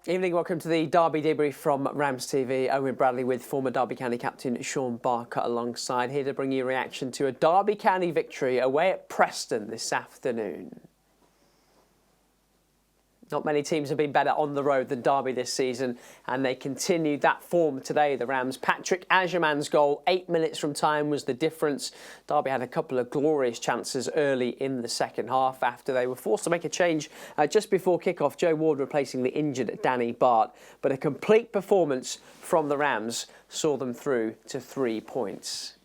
Evening, welcome to the Derby debrief from RamsTV. Owen Bradley with former Derby County captain Sean Barker alongside, here to bring you a reaction to a Derby County victory away at Preston this afternoon. Not many teams have been better on the road than Derby this season, and they continued that form today, the Rams. Patrick Agyemang's goal, 8 minutes from time, was the difference. Derby had a couple of glorious chances early in the second half after they were forced to make a change just before kick-off. Joe Ward replacing the injured Danny Bart. But a complete performance from the Rams saw them through to 3 points.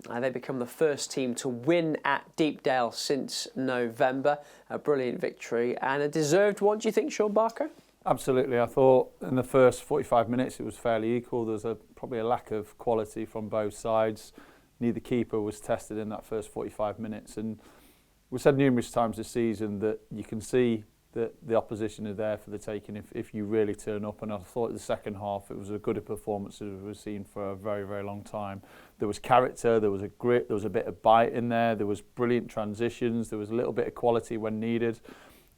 They become the first team to win at Deepdale since November. A brilliant victory and a deserved one, do you think, Sean Barker? Absolutely. I thought in the first 45 minutes it was fairly equal. There was probably a lack of quality from both sides. Neither keeper was tested in that first 45 minutes. And we've said numerous times this season that you can see that the opposition are there for the taking if you really turn up. And I thought the second half it was a good performance as we've seen for a very, very long time. There was character, there was a grit, there was a bit of bite in there was brilliant transitions, there was a little bit of quality when needed.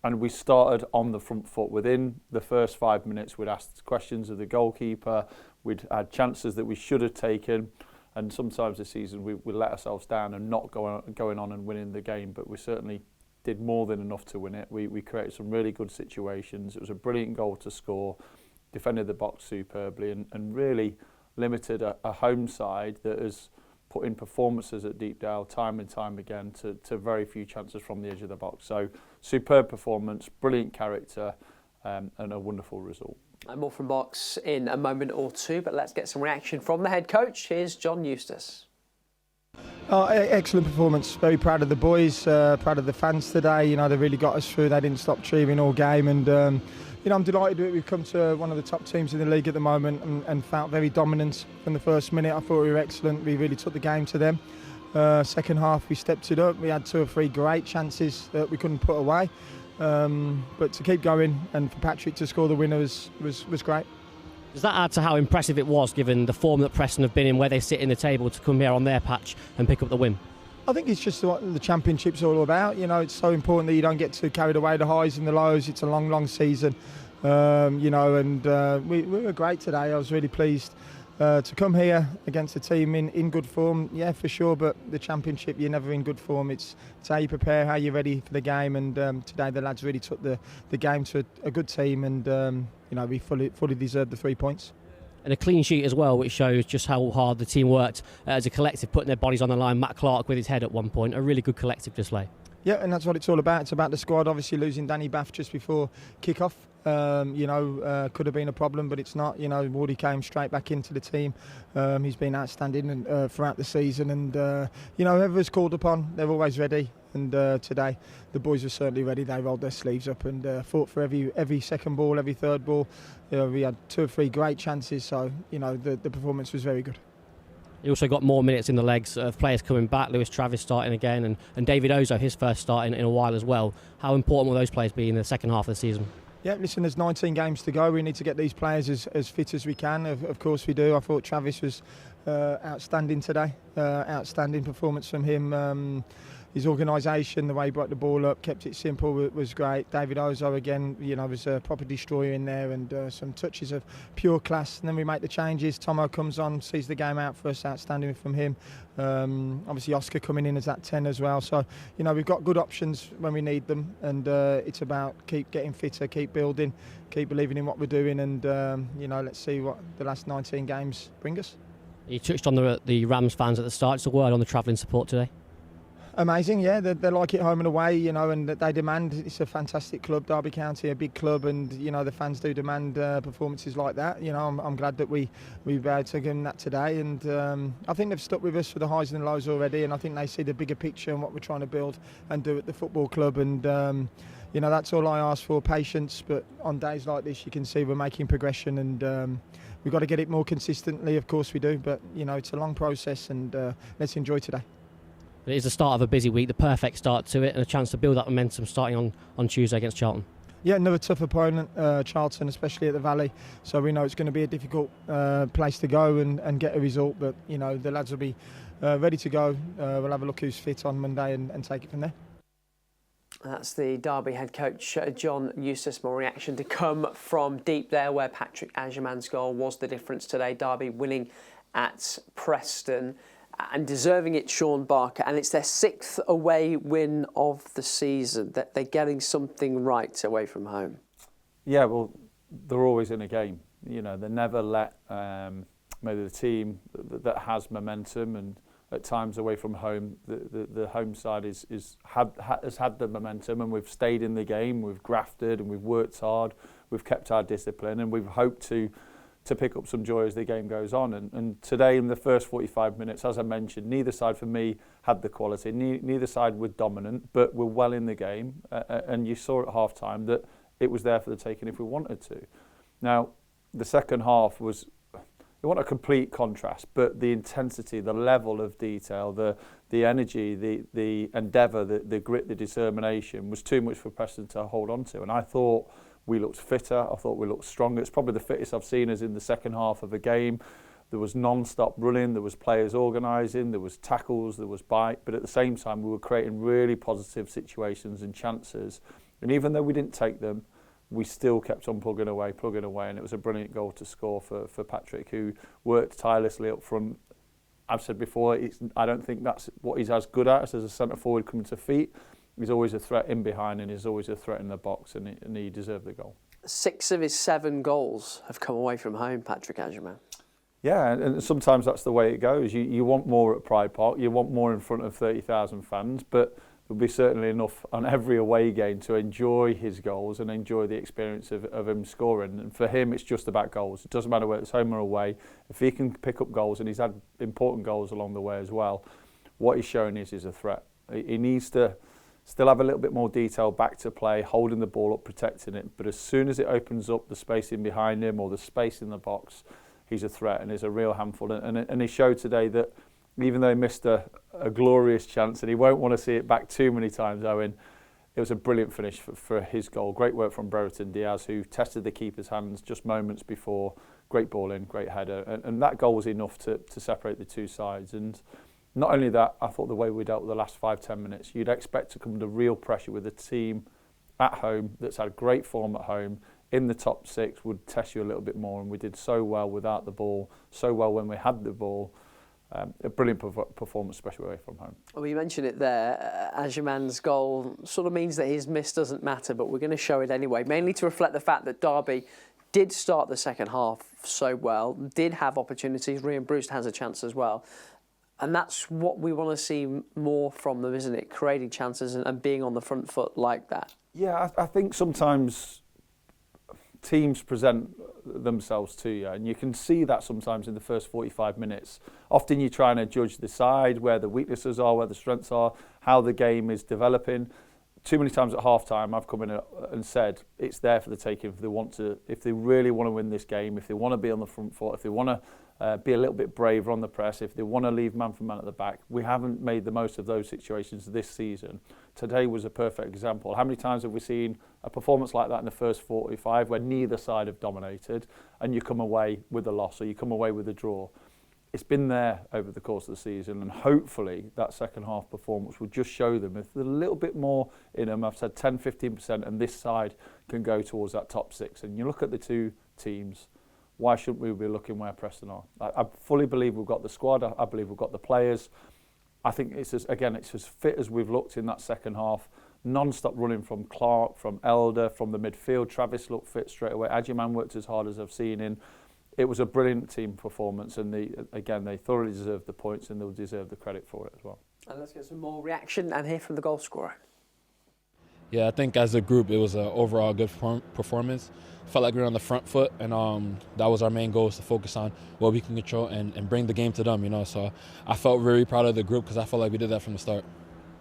And we started on the front foot. Within the first 5 minutes, we'd asked questions of the goalkeeper, we'd had chances that we should have taken. And sometimes this season we let ourselves down and not going on and winning the game, but we certainly did more than enough to win it. We created some really good situations. It was a brilliant goal to score, defended the box superbly and really limited a home side that has put in performances at Deepdale time and time again to very few chances from the edge of the box. So superb performance, brilliant character and a wonderful result. And more from Barks in a moment or two, but let's get some reaction from the head coach. Here's John Eustace. Oh, excellent performance. Very proud of the boys, proud of the fans today. You know, they really got us through. They didn't stop cheering all game, and you know, I'm delighted that we've come to one of the top teams in the league at the moment and felt very dominant from the first minute. I thought we were excellent. We really took the game to them. Second half, we stepped it up. We had 2 or 3 great chances that we couldn't put away, but to keep going and for Patrick to score the winner was great. Does that add to how impressive it was, given the form that Preston have been in, where they sit in the table, to come here on their patch and pick up the win? I think it's just what the Championship's all about. You know, it's so important that you don't get too carried away, the highs and the lows. It's a long, long season, you know, and we were great today. I was really pleased to come here against a team in good form, yeah, for sure, but the Championship, you're never in good form. It's how you prepare, how you're ready for the game, and today the lads really took the game to a good team, and you know, we fully deserved the 3 points. And a clean sheet as well, which shows just how hard the team worked as a collective, putting their bodies on the line. Matt Clark with his head at one point, a really good collective display. Yeah, and that's what it's all about. It's about the squad. Obviously losing Danny Bath just before kick-off, you know, could have been a problem, but it's not. You know, Wardy came straight back into the team. He's been outstanding throughout the season, and you know, whoever's called upon, they're always ready. And today, the boys were certainly ready. They rolled their sleeves up and fought for every second ball, every third ball. You know, we had 2 or 3 great chances, so you know, the performance was very good. He also got more minutes in the legs of players coming back. Lewis Travis starting again, and David Ozo, his first start in a while as well. How important will those players be in the second half of the season? Yeah, listen, there's 19 games to go. We need to get these players as fit as we can. Of course we do. I thought Travis was outstanding today. Outstanding performance from him. His organisation, the way he brought the ball up, kept it simple, was great. David Ozo again, you know, was a proper destroyer in there, and some touches of pure class. And then we make the changes. Tomo comes on, sees the game out for us. Outstanding from him. Obviously Oscar coming in as that 10 as well. So you know, we've got good options when we need them, and it's about keep getting fitter, keep building, keep believing in what we're doing, and you know, let's see what the last 19 games bring us. You touched on the Rams fans at the start. Just a word on the travelling support today. Amazing, yeah. They like it home and away, you know, and they demand. It's a fantastic club, Derby County, a big club, and you know, the fans do demand performances like that. You know, I'm glad that we've able to give them that today, and I think they've stuck with us for the highs and lows already, and I think they see the bigger picture and what we're trying to build and do at the football club, and you know, that's all I ask for, patience. But on days like this, you can see we're making progression, and we've got to get it more consistently. Of course we do, but you know, it's a long process, and let's enjoy today. It is the start of a busy week, the perfect start to it, and a chance to build that momentum starting on Tuesday against Charlton. Yeah, another tough opponent, Charlton, especially at the Valley. So we know it's going to be a difficult place to go and get a result. But you know, the lads will be ready to go. We'll have a look who's fit on Monday and take it from there. That's the Derby head coach, John Eustace. More reaction to come from Deepdale, where Patrick Agyemang's goal was the difference today. Derby winning at Preston and deserving it, Sean Barker. And it's their 6th away win of the season. That they're getting something right away from home. Yeah, well, they're always in a game. You know, they never let maybe the team that has momentum, and at times away from home, the home side has had the momentum, and we've stayed in the game, we've grafted and we've worked hard, we've kept our discipline, and we've hoped to pick up some joy as the game goes on. And today, in the first 45 minutes, as I mentioned, neither side for me had the quality, neither side were dominant, but were well in the game, and you saw at half-time that it was there for the taking if we wanted to. Now, the second half was, you want a complete contrast, but the intensity, the level of detail, the energy, the endeavour, the grit, the determination was too much for Preston to hold on to. And I thought we looked fitter, I thought we looked stronger. It's probably the fittest I've seen us in the second half of a game. There was non-stop running, there was players organising, there was tackles, there was bite, but at the same time we were creating really positive situations and chances. And even though we didn't take them, we still kept on plugging away, and it was a brilliant goal to score for Patrick, who worked tirelessly up front. I've said before, I don't think that's what he's as good at as a centre-forward coming to feet. He's always a threat in behind, and he's always a threat in the box, and he deserved the goal. 6 of his 7 goals have come away from home, Patrick Agyemang. Yeah, and sometimes that's the way it goes. You want more at Pride Park, you want more in front of 30,000 fans, but there'll be certainly enough on every away game to enjoy his goals and enjoy the experience of him scoring. And for him, it's just about goals. It doesn't matter whether it's home or away. If he can pick up goals, and he's had important goals along the way as well, what he's showing is a threat. He needs to still have a little bit more detail back to play, holding the ball up, protecting it. But as soon as it opens up the space in behind him or the space in the box, he's a threat and is a real handful. And he showed today that even though he missed a glorious chance, and he won't want to see it back too many times, Owen, it was a brilliant finish for his goal. Great work from Brereton Diaz, who tested the keeper's hands just moments before. Great ball in, great header. And that goal was enough to separate the two sides. And not only that, I thought the way we dealt with the last 5-10 minutes, you'd expect to come under real pressure with a team at home that's had great form at home, in the top 6 would test you a little bit more, and we did so well without the ball, so well when we had the ball. A brilliant performance, especially away from home. Well, you mentioned it there. Agyemang's goal sort of means that his miss doesn't matter, but we're going to show it anyway, mainly to reflect the fact that Derby did start the second half so well, did have opportunities. Ryan Brewster has a chance as well. And that's what we want to see more from them, isn't it? Creating chances and being on the front foot like that. Yeah, I think sometimes teams present themselves to you, and you can see that sometimes in the first 45 minutes. Often you're trying to judge the side, where the weaknesses are, where the strengths are, how the game is developing. Too many times at half-time I've come in and said it's there for the taking if they really want to win this game, if they want to be on the front foot, if they want to be a little bit braver on the press, if they want to leave man for man at the back. We haven't made the most of those situations this season. Today was a perfect example. How many times have we seen a performance like that in the first 45 where neither side have dominated and you come away with a loss or you come away with a draw? It's been there over the course of the season, and hopefully that second half performance will just show them if there's a little bit more in them. I've said 10-15%, and this side can go towards that top 6. And you look at the two teams, why shouldn't we be looking where Preston are? I fully believe we've got the squad. I believe we've got the players. I think it's as fit as we've looked in that second half. Non-stop running from Clark, from Elder, from the midfield. Travis looked fit straight away. Agyemang worked as hard as I've seen in. It was a brilliant team performance, and they thoroughly deserved the points, and they'll deserve the credit for it as well. And let's get some more reaction and hear from the goal scorer. Yeah, I think as a group it was an overall good performance. Felt like we were on the front foot, and that was our main goal, is to focus on what we can control and bring the game to them, you know. So I felt very proud of the group because I felt like we did that from the start.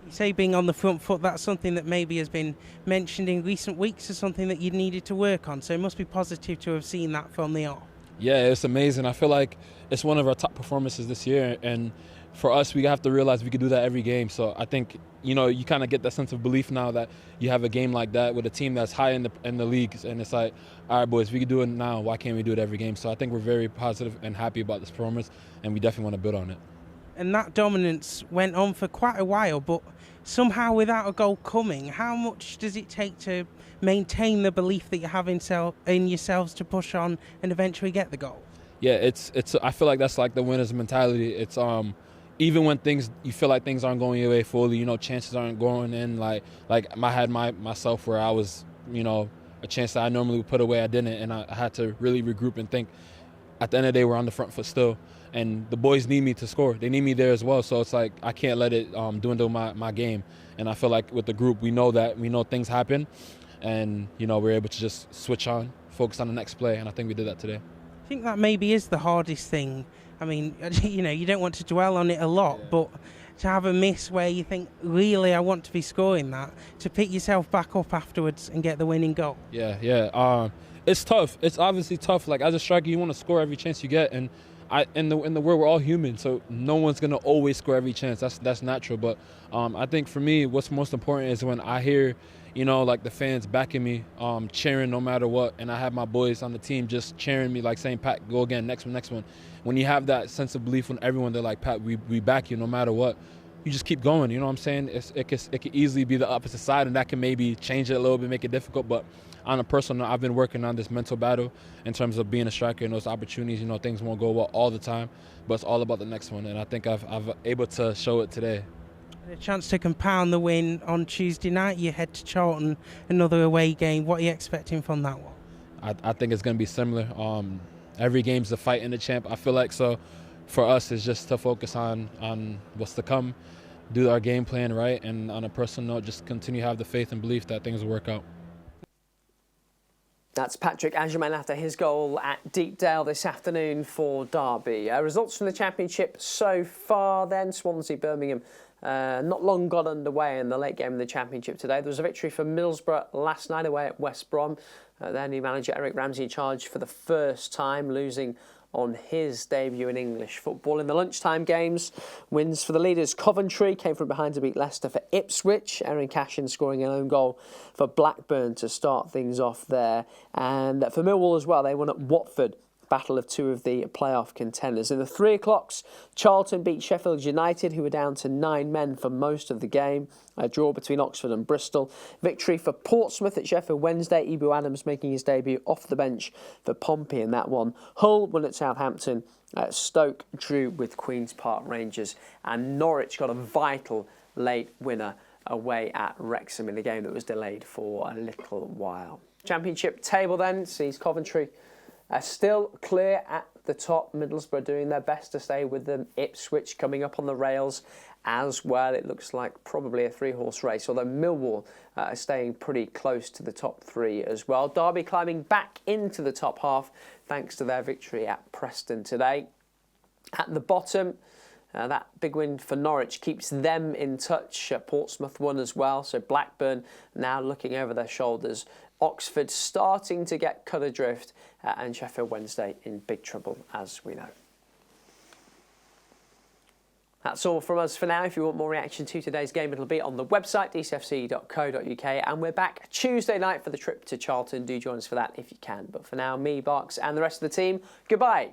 You say being on the front foot, that's something that maybe has been mentioned in recent weeks as something that you needed to work on, so it must be positive to have seen that from the off. Yeah, it's amazing. I feel like it's one of our top performances this year, and for us, we have to realize we can do that every game. So I think, you know, you kind of get that sense of belief now that you have a game like that with a team that's high in the leagues, and it's like, all right, boys, we can do it now. Why can't we do it every game? So I think we're very positive and happy about this performance, and we definitely want to build on it. and that dominance went on for quite a while, but somehow without a goal coming. How much does it take to maintain the belief that you have in yourselves to push on and eventually get the goal? Yeah, it's. I feel like that's like the winner's mentality. It's even when you feel like things aren't going your way fully, chances aren't going in. Like I had myself where I was, a chance that I normally would put away, I didn't, and I had to really regroup and think. At the end of the day, we're on the front foot still, and the boys need me to score. They need me there as well, so it's like I can't let it dwindle my game. And I feel like with the group, we know things happen, and we're able to just switch on, focus on the next play, and I think we did that today. I think that maybe is the hardest thing. I mean, you don't want to dwell on it a lot, but to have a miss where you think, really, I want to be scoring that, to pick yourself back up afterwards and get the winning goal. Yeah. It's tough. It's obviously tough. Like, as a striker, you want to score every chance you get, and in the world, we're all human, so no one's gonna always score every chance. That's natural. But I think for me, what's most important is when I hear, like the fans backing me, cheering no matter what, and I have my boys on the team just cheering me, like saying, "Pat, go again, next one." When you have that sense of belief from everyone, they're like, "Pat, we back you no matter what." You just keep going. You know what I'm saying? It could easily be the opposite side, and that can maybe change it a little bit, make it difficult. But on a personal note, I've been working on this mental battle in terms of being a striker and those opportunities. Things won't go well all the time, but it's all about the next one. And I think I've able to show it today. A chance to compound the win on Tuesday night. You head to Charlton, another away game. What are you expecting from that one? I think it's going to be similar. Every game's a fight in the champ. I feel like so. For us, it's just to focus on what's to come, do our game plan right, and on a personal note, just continue to have the faith and belief that things will work out. That's Patrick Agyemang after his goal at Deepdale this afternoon for Derby. Results from the Championship so far then. Swansea, Birmingham not long got underway in the late game of the Championship today. There was a victory for Middlesbrough last night away at West Brom. Their new manager Eric Ramsey in charge for the first time, losing on his debut in English football. In the lunchtime games, wins for the leaders. Coventry came from behind to beat Leicester for Ipswich. Aaron Cashin scoring an own goal for Blackburn to start things off there. And for Millwall as well, they won at Watford. Battle of two of the playoff contenders. In the 3 o'clocks, Charlton beat Sheffield United, who were down to 9 men for most of the game. A draw between Oxford and Bristol. Victory for Portsmouth at Sheffield Wednesday. Ibu Adams making his debut off the bench for Pompey in that one. Hull won at Southampton. Stoke drew with Queen's Park Rangers. And Norwich got a vital late winner away at Wrexham in a game that was delayed for a little while. Championship table then sees Coventry still clear at the top. Middlesbrough doing their best to stay with them. Ipswich coming up on the rails as well. It looks like probably a 3-horse race, although Millwall are staying pretty close to the top 3 as well. Derby climbing back into the top half thanks to their victory at Preston today. At the bottom, that big win for Norwich keeps them in touch. Portsmouth won as well, so Blackburn now looking over their shoulders. Oxford starting to get cut adrift, and Sheffield Wednesday in big trouble, as we know. That's all from us for now. If you want more reaction to today's game, it'll be on the website, dcfc.co.uk, and we're back Tuesday night for the trip to Charlton. Do join us for that if you can. But for now, me, Barks, and the rest of the team, goodbye.